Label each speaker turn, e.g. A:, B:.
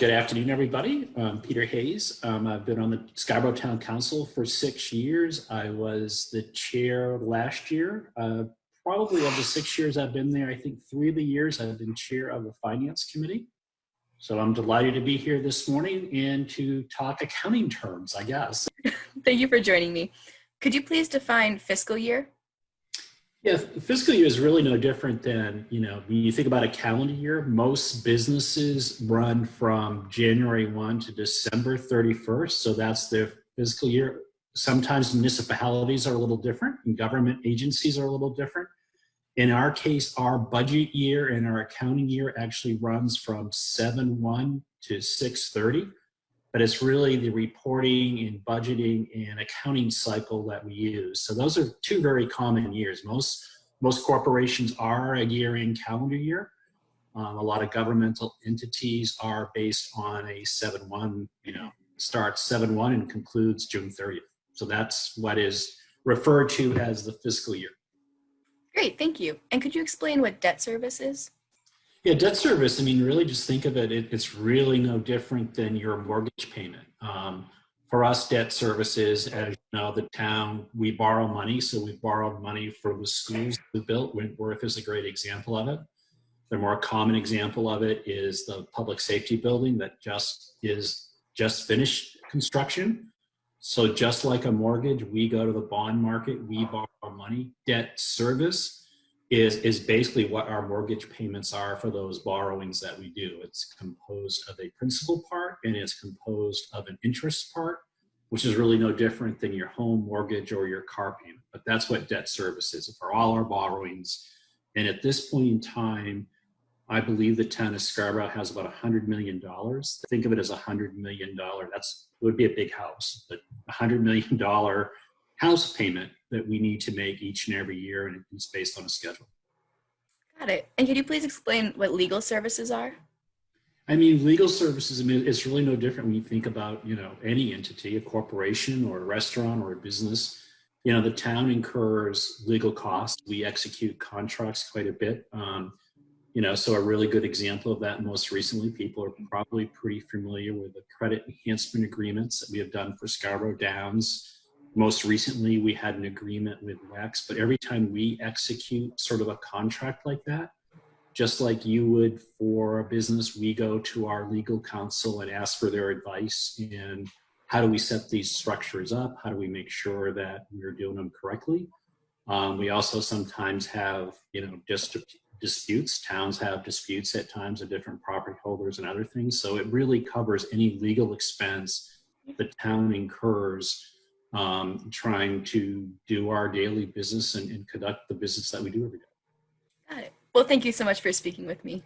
A: Good afternoon, everybody. I'm Peter Hayes. I've been on the Scarborough Town Council for 6 years. I was the chair last year. Probably of the 6 years I've been there, I think 3 of the years I've been chair of the Finance Committee. So I'm delighted to be here this morning and to talk accounting terms, I guess.
B: Thank you for joining me. Could you please define fiscal year?
A: Yeah, fiscal year is really no different than, when you think about a calendar year, most businesses run from January 1 to December 31st. So that's their fiscal year. Sometimes municipalities are a little different and government agencies are a little different. In our case, our budget year and our accounting year actually runs from 7/1 to 6/30. But it's really the reporting and budgeting and accounting cycle that we use. So those are two very common years. Most corporations are a year-end calendar year. A lot of governmental entities are based on a 7/1, starts 7/1 and concludes June 30th. So that's what is referred to as the fiscal year.
B: Great, thank you. And could you explain what debt service is?
A: Yeah, debt service, really just think of it, it's really no different than your mortgage payment. For us, debt services, as you know, the town, we borrow money. So we borrowed money for the schools we built. Wentworth is a great example of it. The more common example of it is the public safety building that just finished construction. So just like a mortgage, we go to the bond market, we borrow money. Debt service is basically what our mortgage payments are for those borrowings that we do. It's composed of a principal part and it's composed of an interest part, which is really no different than your home mortgage or your car payment. But that's what debt service is for all our borrowings. And at this point in time, I believe the town of Scarborough has about $100 million. Think of it as $100 million. It would be a big house, but $100 million house payment that we need to make each and every year, and it's based on a schedule.
B: Got it. And could you please explain what legal services are?
A: Legal services, it's really no different when you think about, any entity, a corporation or a restaurant or a business. The town incurs legal costs. We execute contracts quite a bit. So a really good example of that most recently, people are probably pretty familiar with the credit enhancement agreements that we have done for Scarborough Downs. Most recently, we had an agreement with WEX, but every time we execute sort of a contract like that, just like you would for a business, we go to our legal counsel and ask for their advice in how do we set these structures up? How do we make sure that we're doing them correctly? We also sometimes have, just disputes. Towns have disputes at times of different property holders and other things. So it really covers any legal expense the town incurs trying to do our daily business and conduct the business that we do every day.
B: Got it. Well, thank you so much for speaking with me.